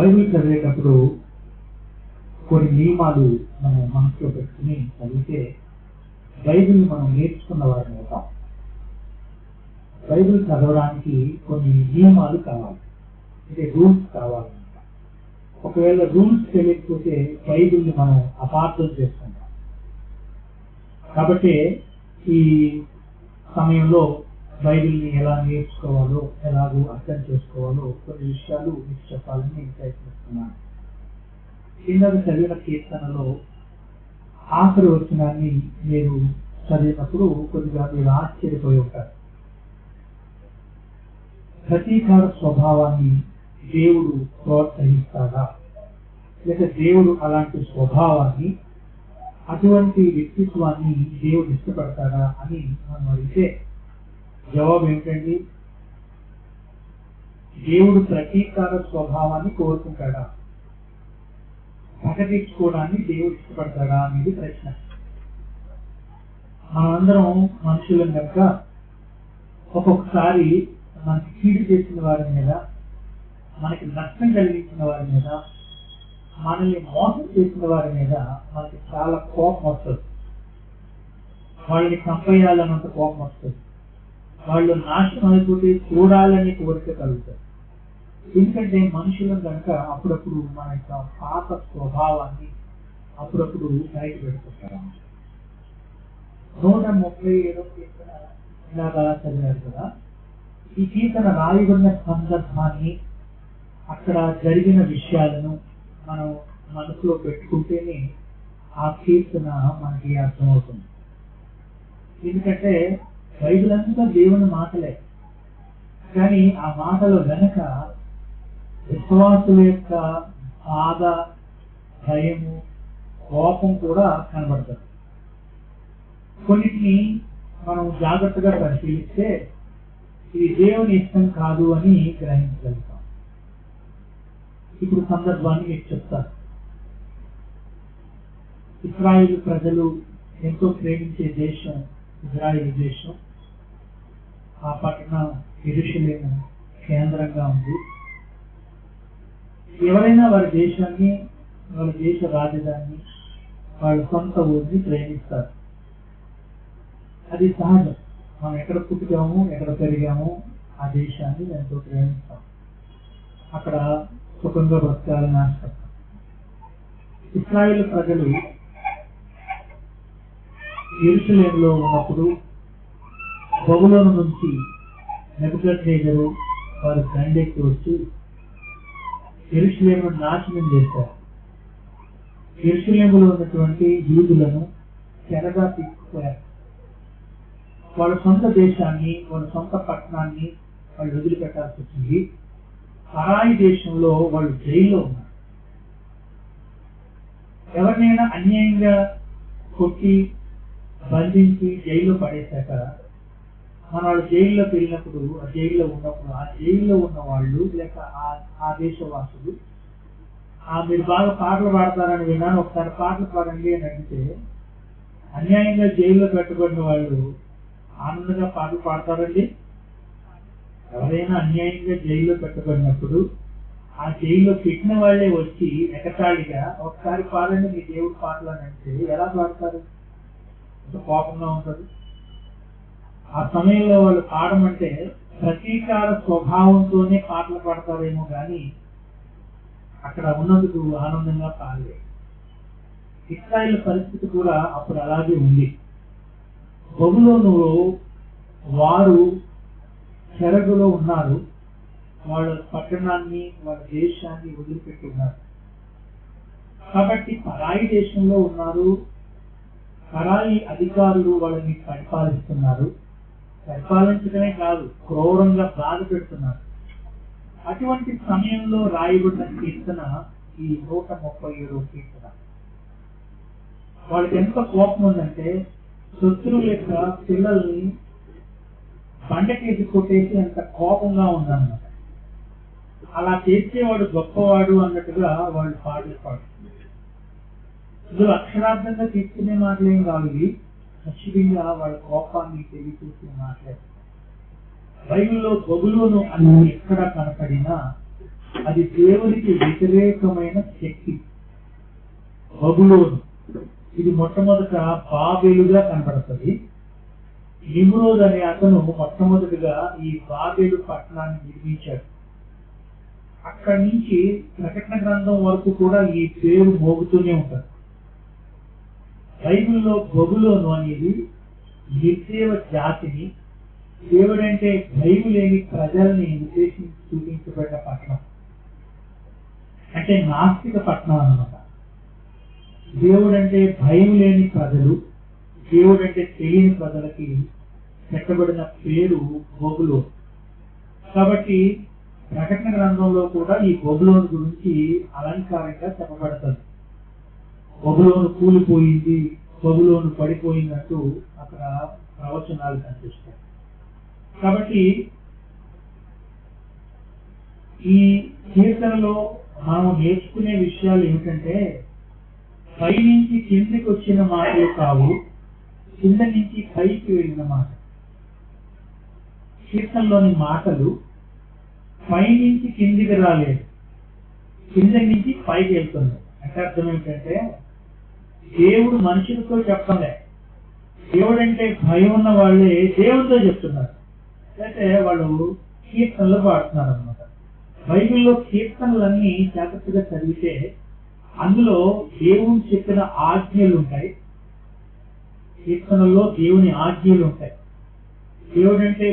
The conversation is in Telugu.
బైబిల్ చదివేటప్పుడు కొన్ని నియమాలు మనం మనసులో పెట్టుకుని చదివితే బైబిల్ మనం నేర్చుకున్న వారిని అవుతాం. బైబిల్ చదవడానికి కొన్ని నియమాలు కావాలి, అంటే రూల్స్ కావాలన్నమాట. ఒకవేళ రూల్స్ తెలియకపోతే బైబిల్ని మనం అపార్థం చేసుకుంటాం. కాబట్టి ఈ సమయంలో బైబిల్ని ఎలా నేర్చుకోవాలో, ఎలాగో అర్థం చేసుకోవాలో కొన్ని విషయాలు మీకు చెప్పాలని ప్రయత్నిస్తున్నాను. ఇందాక చదివిన కీర్తనలో ఆఖరి వచనాన్ని మీరు చదివినప్పుడు కొద్దిగా మీరు ఆశ్చర్యపోయి ఉంటారు. ప్రతీకార స్వభావాన్ని దేవుడు ప్రోత్సహిస్తాడా, లేక దేవుడు అలాంటి స్వభావాన్ని, అటువంటి వ్యక్తిత్వాన్ని దేవుడు ఇష్టపడతాడా అని మనం అడిగితే జవాబు ఏమిటండి? దేవుడు ప్రతీకార స్వభావాన్ని కోరుకుంటాడా, ప్రకటించుకోవడాన్ని దేవుడు ఇష్టపడతాడా అనేది ప్రశ్న. మనందరం మనుషులం కనుక ఒక్కొక్కసారి మనకి కీడు చేసిన వారి మీద, మనకి నష్టం కలిగించిన వారి మీద, మనల్ని మోసం చేసిన వారి మీద మనకి చాలా కోపం వస్తుంది. వాళ్ళని చంపేయాలన్నంత కోపం వస్తుంది. వాళ్ళు నాశనం అయిపోతే చూడాలని కోరిక కలుగుతుంది. ఎందుకంటే మనుషులం కనుక అప్పుడప్పుడు మన యొక్క పాత స్వభావాన్ని అప్పుడప్పుడు బయట పెడుతుంటారు. 137 కీర్తన ఇలాగా చదివారు కదా. ఈ కీర్తన రాయబడిన సందర్భాన్ని, అక్కడ జరిగిన విషయాలను మనం మనసులో పెట్టుకుంటేనే ఆ కీర్తన మనకి అర్థమవుతుంది. ఎందుకంటే బైబిల్ అంతా దేవుని మాటలే, కానీ ఆ మాటల వెనక విశ్వాసుల యొక్క బాధ, భయము, కోపం కూడా కనబడుతుంది. కొన్నిటిని మనం జాగ్రత్తగా పరిశీలిస్తే ఇది దేవుని ఇష్టం కాదు అని గ్రహించగలుగుతాం. ఇప్పుడు సందర్భాన్ని మీకు చెప్తాను. ఇశ్రాయేలు ప్రజలు ఎంతో ప్రేమించే దేశం ఇజ్రాయేలు దేశం. ఆ పట్టణం యెరూషలేము కేంద్రంగా ఉంది. ఎవరైనా వారి దేశాన్ని, వాళ్ళ దేశ రాజధానిని, వాళ్ళ సొంత ఊరిని ప్రేమిస్తారు. అది సహజం. మనం ఎక్కడ పుట్టాము, ఎక్కడ పెరిగాము, ఆ దేశాన్ని ఎంతో ప్రేమిస్తాం. అక్కడ సుఖంగా బ్రతకాలని ఆశపడతాం. ఇశ్రాయేలు ప్రజలు యెరూషలేములో ఉన్నప్పుడు బబులోను నుంచి నెబుకద్నెజరు వారు దండెత్తి వచ్చి యెరూషలేమును నాశనం చేశారు. యెరూషలేములో ఉన్నటువంటి యూదులను చెరగా తీసుకుపోయారు. వాళ్ళ సొంత దేశాన్ని, వాళ్ళ సొంత పట్టణాన్ని వాళ్ళు వదిలిపెట్టాల్సి వచ్చింది. పరాయి దేశంలో వాళ్ళు జైల్లో ఉన్నారు. ఎవరినైనా అన్యాయంగా కొట్టి బంధించి జైల్లో పడేశాక మన వాళ్ళు జైల్లోకి వెళ్ళినప్పుడు, ఆ జైల్లో ఉన్న వాళ్ళు లేక ఆ దేశవాసులు మీరు బాగా పాటలు పాడతారని విన్నాను, ఒకసారి పాటలు పాడండి అని అడిగితే అన్యాయంగా జైల్లో పెట్టబడిన వాళ్ళు ఆనందంగా పాటలు పాడతారండి. ఎవరైనా అన్యాయంగా జైల్లో పెట్టబడినప్పుడు ఆ జైల్లో పెట్టిన వాళ్ళే వచ్చి ఎకటాళిగా ఒకసారి పాడండి మీ దేవుడి పాటలు అని అంటే ఎలా పాడతారు? కోపంగా ఉంటుంది. ఆ సమయంలో వాళ్ళు పాడమంటే ప్రతీకార స్వభావంతోనే పాటలు పాడతారేమో కానీ అక్కడ ఉన్నందుకు ఆనందంగా పాడలేదు. ఇశ్రాయేలు పరిస్థితి కూడా అప్పుడు అలాగే ఉంది. బబులోనులో వారు చెరగులో ఉన్నారు. వాళ్ళ పట్టణాన్ని, వాళ్ళ దేశాన్ని వదిలిపెట్టి ఉన్నారు. కాబట్టి పరాయి దేశంలో ఉన్నారు. పరాయి అధికారులు వాళ్ళని పరిపాలిస్తున్నారు. పరిపాలించడమే కాదు, క్రూరంగా బాధ పెడుతున్నారు. అటువంటి సమయంలో రాయబడిన కీర్తన ఈ 137 కీర్తన. వాళ్ళకి ఎంత కోపం ఉందంటే శత్రువుల యొక్క పిల్లల్ని బండకేసి కొట్టేసి అంత కోపంగా ఉందన్నమాట. అలా చేసేవాడు గొప్పవాడు అన్నట్టుగా వాళ్ళు పాటలు పాడుతున్నారు. ఇందులో అక్షరార్థంగా తీసుకునే మాటలేం కాదు, ఖచ్చితంగా వాళ్ళ కోపాన్ని తెలియజేసే మాట్లాడుతున్నారు. బైబిల్లో బబులోను అని ఎక్కడ కనపడినా అది దేవునికి వ్యతిరేకమైన శక్తి. బబులోను ఇది మొట్టమొదట బాబేలుగా కనబడుతుంది. నిమ్రోద్ అనే అతను మొట్టమొదటిగా ఈ బాబేలు పట్టణాన్ని నిర్మించాడు. అక్కడి నుంచి ప్రకటన గ్రంథం వరకు కూడా ఈ పేరు మోగుతూనే ఉంటుంది. బైబిల్లో బబులోను అనేది నిర్దేవ జాతిని, దేవుడంటే భయం లేని ప్రజల్ని ఉద్దేశించి చూపించబడిన పట్టణం, అంటే నాస్తిక పట్టణం అన్నమాట. దేవుడంటే భయం లేని ప్రజలు, దేవుడంటే తెలియని ప్రజలకి పెట్టబడిన పేరు బబులోను. కాబట్టి ప్రకటన గ్రంథంలో కూడా ఈ బబులోను గురించి అలంకారంగా చెప్పబడుతుంది. బబులోను కూలిపోయింది, బబులోను పడిపోయినట్టు అక్కడ ప్రవచనాలు కనిపిస్తాయి. కాబట్టి ఈ కీర్తనలో మనం నేర్చుకునే విషయాలు ఏమిటంటే, పైనుంచి కిందికి వచ్చిన మాటలు కావు, కింద నుంచి పైకి వెళ్ళిన మాట. కీర్తనలోని మాటలు పైనుంచి కిందికి రాలేదు, కింద నుంచి పైకి వెళ్తుంది. అంటే అర్థం ఏంటంటే, దేవుడు మనుషులతో చెప్పలే, దేవుడు అంటే భయం ఉన్న వాళ్ళే దేవుడితో చెప్తున్నారు, అయితే వాళ్ళు కీర్తనలు పాడుతున్నారు అనమాట. బైబిల్లో కీర్తనలన్నీ జాగ్రత్తగా చదివితే అందులో దేవుడు చెప్పిన ఆజ్ఞలు ఉంటాయి. కీర్తనల్లో దేవుని ఆజ్ఞలు ఉంటాయి. దేవుడు అంటే